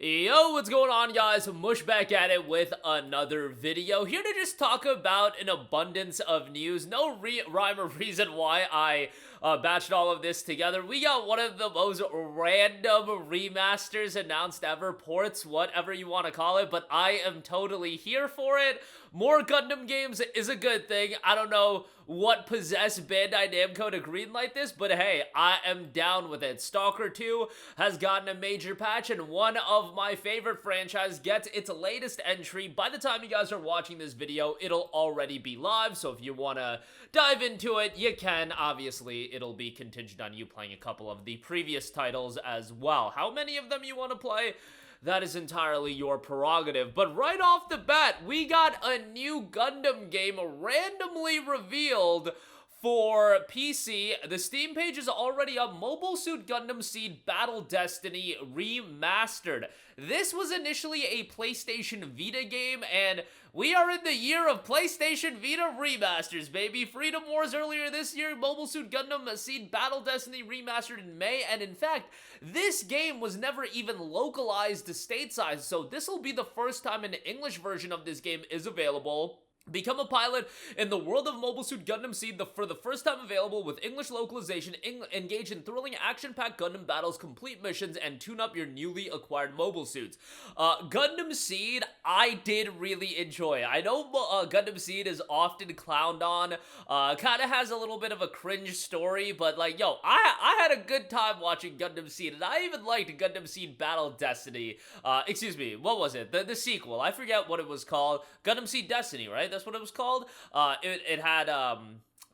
Yo, what's going on, guys? Mush back at it with another video. Here to just talk about an abundance of news. No rhyme or reason why I batched all of this together. We got one of the most random remasters announced ever, ports, whatever you want to call it, but I am totally here for it. More Gundam games is a good thing. I don't know what possessed Bandai Namco to greenlight this, but hey, I am down with it. Stalker 2 has gotten a major patch, and one of my favorite franchises gets its latest entry. By the time you guys are watching this video, it'll already be live, so if you want to dive into it, you can. Obviously, it'll be contingent on you playing a couple of the previous titles as well. How many of them you want to play? That is entirely your prerogative. But right off the bat, we got a new Gundam game randomly revealed for PC. The Steam page is already up. Mobile Suit Gundam Seed Battle Destiny Remastered. This was initially a PlayStation Vita game, and we are in the year of PlayStation Vita remasters, baby. Freedom Wars earlier this year, Mobile Suit Gundam Seed Battle Destiny Remastered in May, and in fact, this game was never even localized to stateside, so this will be the first time an English version of this game is available. Become a pilot in the world of Mobile Suit Gundam Seed for the first time available with English localization, engage in thrilling action-packed Gundam battles, complete missions, and tune up your newly acquired mobile suits. Gundam Seed, I did really enjoy. I know Gundam Seed is often clowned on, kind of has a little bit of a cringe story, but like, yo, I had a good time watching Gundam Seed, and I even liked Gundam Seed Battle Destiny. Excuse me, what was it? The sequel. I forget what it was called. Gundam Seed Destiny, right? That's what it was called. It had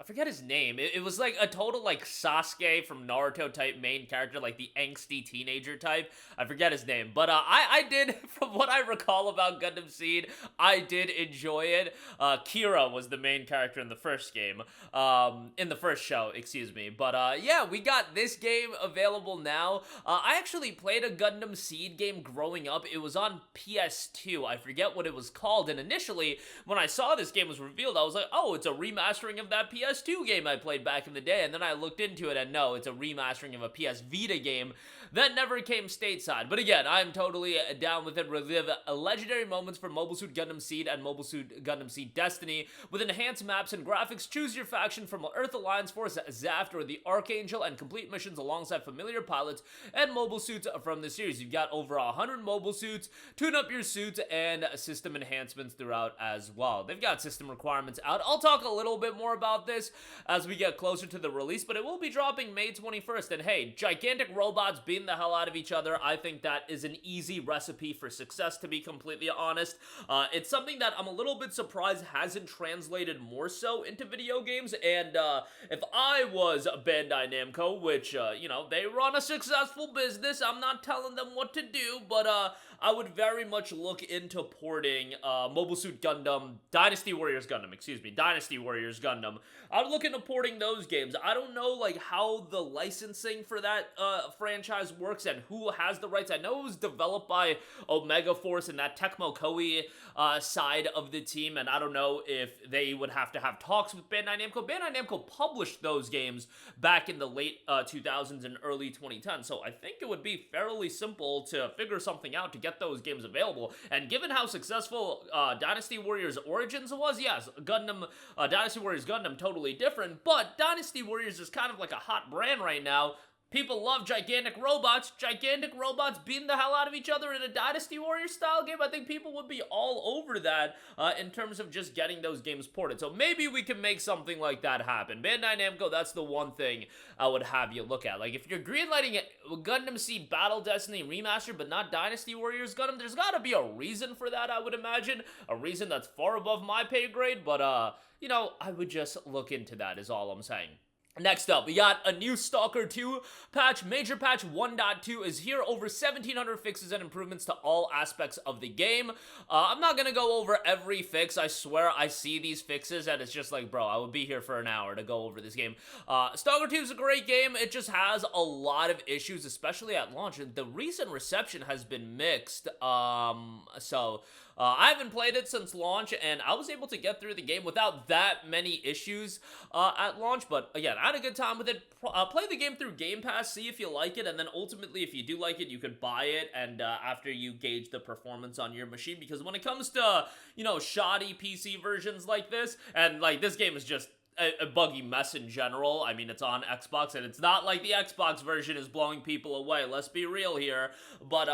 I forget his name. It was like a total like Sasuke from Naruto type main character, like the angsty teenager type. I forget his name, but I did, from what I recall about Gundam Seed, I did enjoy it. Kira was the main character in the first game, in the first show, excuse me. But yeah, we got this game available now. I actually played a Gundam Seed game growing up. It was on PS2. I forget what it was called, and initially, when I saw this game was revealed, I was like, oh, it's a remastering of that PS2 game I played back in the day, and then I looked into it, and no, it's a remastering of a PS Vita game that never came stateside. But again, I'm totally down with it. Relive legendary moments for Mobile Suit Gundam Seed and Mobile Suit Gundam Seed Destiny with enhanced maps and graphics. Choose your faction from Earth Alliance Force, Zaft, or the Archangel, and complete missions alongside familiar pilots and mobile suits from the series. You've got over 100 mobile suits, tune up your suits, and system enhancements throughout as well. They've got system requirements out. I'll talk a little bit more about this as we get closer to the release, but it will be dropping May 21st. And hey, gigantic robots beating the hell out of each other, I think that is an easy recipe for success, to be completely honest. It's something that I'm a little bit surprised hasn't translated more so into video games, and if I was Bandai Namco, which, you know, they run a successful business, I'm not telling them what to do, but I would very much look into porting Mobile Suit Gundam, Dynasty Warriors Gundam, I would look into porting those games. I don't know, like, how the licensing for that franchise works and who has the rights. I know it was developed by Omega Force and that Tecmo Koei side of the team, and I don't know if they would have to have talks with Bandai Namco. Bandai Namco published those games back in the late 2000s and early 2010s, so I think it would be fairly simple to figure something out to get those games available. And given how successful Dynasty Warriors Origins was, yes, Dynasty Warriors Gundam totally different, but Dynasty Warriors is kind of like a hot brand right now. People love gigantic robots beating the hell out of each other in a Dynasty Warriors style game. I think people would be all over that in terms of just getting those games ported. So maybe we can make something like that happen. Bandai Namco, that's the one thing I would have you look at. Like, if you're greenlighting it, Gundam Seed Battle Destiny Remastered, but not Dynasty Warriors Gundam, there's gotta be a reason for that, I would imagine. A reason that's far above my pay grade, but, you know, I would just look into that is all I'm saying. Next up, we got a new Stalker 2 patch. Major patch 1.2 is here. Over 1,700 fixes and improvements to all aspects of the game. I'm not gonna go over every fix. I swear I see these fixes and it's just like, bro, I would be here for an hour to go over this game. Stalker 2 is a great game. It just has a lot of issues, especially at launch. The recent reception has been mixed. I haven't played it since launch, and I was able to get through the game without that many issues at launch, but again, I had a good time with it. Play the game through Game Pass, see if you like it, and then ultimately, if you do like it, you could buy it, and after you gauge the performance on your machine, because when it comes to, you know, shoddy PC versions like this, and like this game is just a buggy mess in general. I mean, it's on Xbox, and it's not like the Xbox version is blowing people away. Let's be real here. But,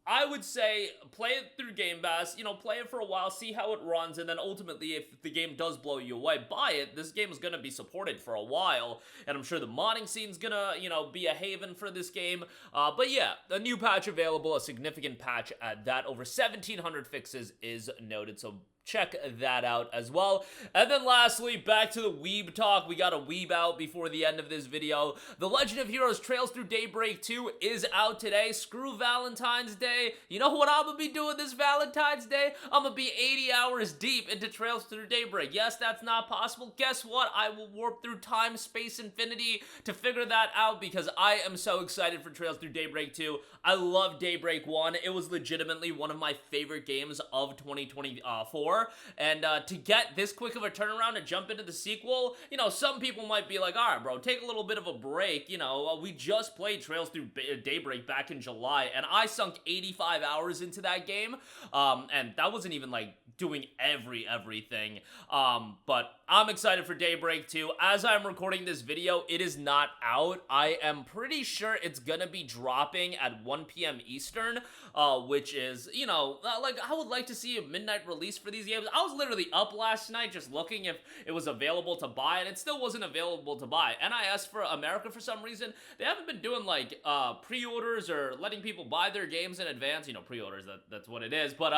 I would say play it through Game Pass, you know, play it for a while, see how it runs, and then ultimately, if the game does blow you away, buy it. This game is gonna be supported for a while, and I'm sure the modding scene's gonna, you know, be a haven for this game. But yeah, a new patch available, a significant patch at that. Over 1,700 fixes is noted, so check that out as well. And then lastly, back to the weeb talk. We got a weeb out before the end of this video. The Legend of Heroes Trails Through Daybreak 2 is out today. Screw Valentine's Day. You know what I'm gonna be doing this Valentine's Day? I'm gonna be 80 hours deep into Trails Through Daybreak. Yes, that's not possible. Guess what? I will warp through time, space, infinity to figure that out, because I am so excited for Trails Through Daybreak 2. I love Daybreak 1. It was legitimately one of my favorite games of 2024. And to get this quick of a turnaround and jump into the sequel, you know, some people might be like, all right, bro, take a little bit of a break. You know, we just played Trails Through Daybreak back in July, and I sunk 85 hours into that game, and that wasn't even, like, doing everything. But I'm excited for Daybreak 2. As I'm recording this video, it is not out. I am pretty sure it's gonna be dropping at 1 p.m. Eastern, which is, you know, like, I would like to see a midnight release for these games. I was literally up last night just looking if it was available to buy, and it still wasn't available to buy. NIS for America, for some reason, they haven't been doing, like, pre-orders or letting people buy their games in advance. You know, pre-orders, that's what it is. But,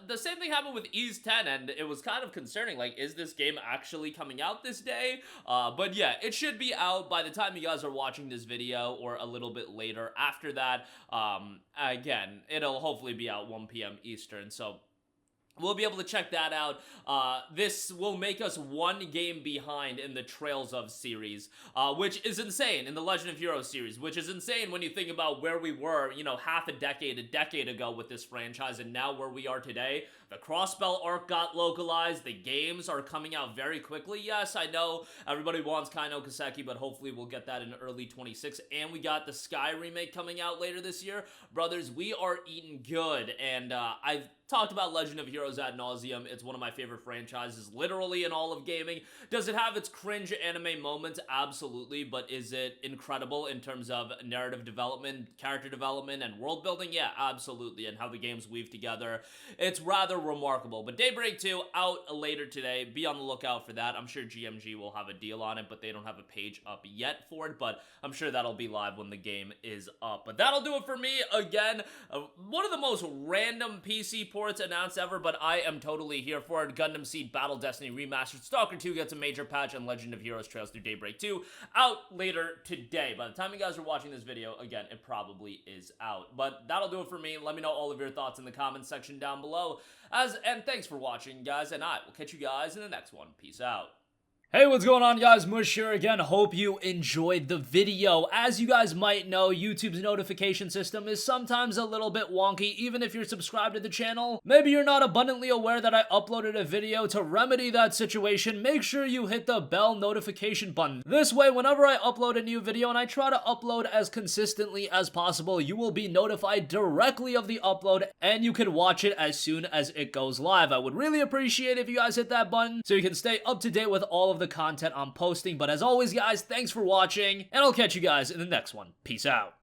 the same thing happened with Ease 10, and it was kind of concerning. Like, is this game actually coming out this day? But yeah, it should be out by the time you guys are watching this video, or a little bit later after that. Again, it'll hopefully be out 1 p.m. Eastern, so we'll be able to check that out. This will make us one game behind in the Trails of series, which is insane, in the Legend of Heroes series, which is insane when you think about where we were, you know, half a decade ago with this franchise, and now where we are today. The Crossbell arc got localized, the games are coming out very quickly. Yes, I know everybody wants Kai no Kaseki, but hopefully we'll get that in early 26, and we got the Sky remake coming out later this year. Brothers, we are eating good, and I've talked about Legend of Heroes ad nauseum. It's one of my favorite franchises, literally in all of gaming. Does it have its cringe anime moments? Absolutely, but is it incredible in terms of narrative development, character development, and world building? Yeah, absolutely, and how the games weave together. It's rather remarkable. But Daybreak 2 out later today. Be on the lookout for that. I'm sure GMG will have a deal on it, but they don't have a page up yet for it, but I'm sure that'll be live when the game is up. But that'll do it for me. Again, one of the most random PC ports announced ever, but I am totally here for it. Gundam Seed Battle Destiny Remastered. Stalker 2 gets a major patch, and Legend of Heroes Trails Through Daybreak 2 out later today. By the time you guys are watching this video, again, it probably is out. But that'll do it for me. Let me know all of your thoughts in the comments section down below. And thanks for watching, guys, and I will catch you guys in the next one. Peace out. Hey, what's going on, guys? Mush here again. Hope you enjoyed the video. As you guys might know, YouTube's notification system is sometimes a little bit wonky, even if you're subscribed to the channel. Maybe you're not abundantly aware that I uploaded a video. To remedy that situation, make sure you hit the bell notification button. This way, whenever I upload a new video, and I try to upload as consistently as possible, you will be notified directly of the upload, and you can watch it as soon as it goes live. I would really appreciate if you guys hit that button so you can stay up to date with all of the content I'm posting. But as always, guys, thanks for watching, and I'll catch you guys in the next one. Peace out.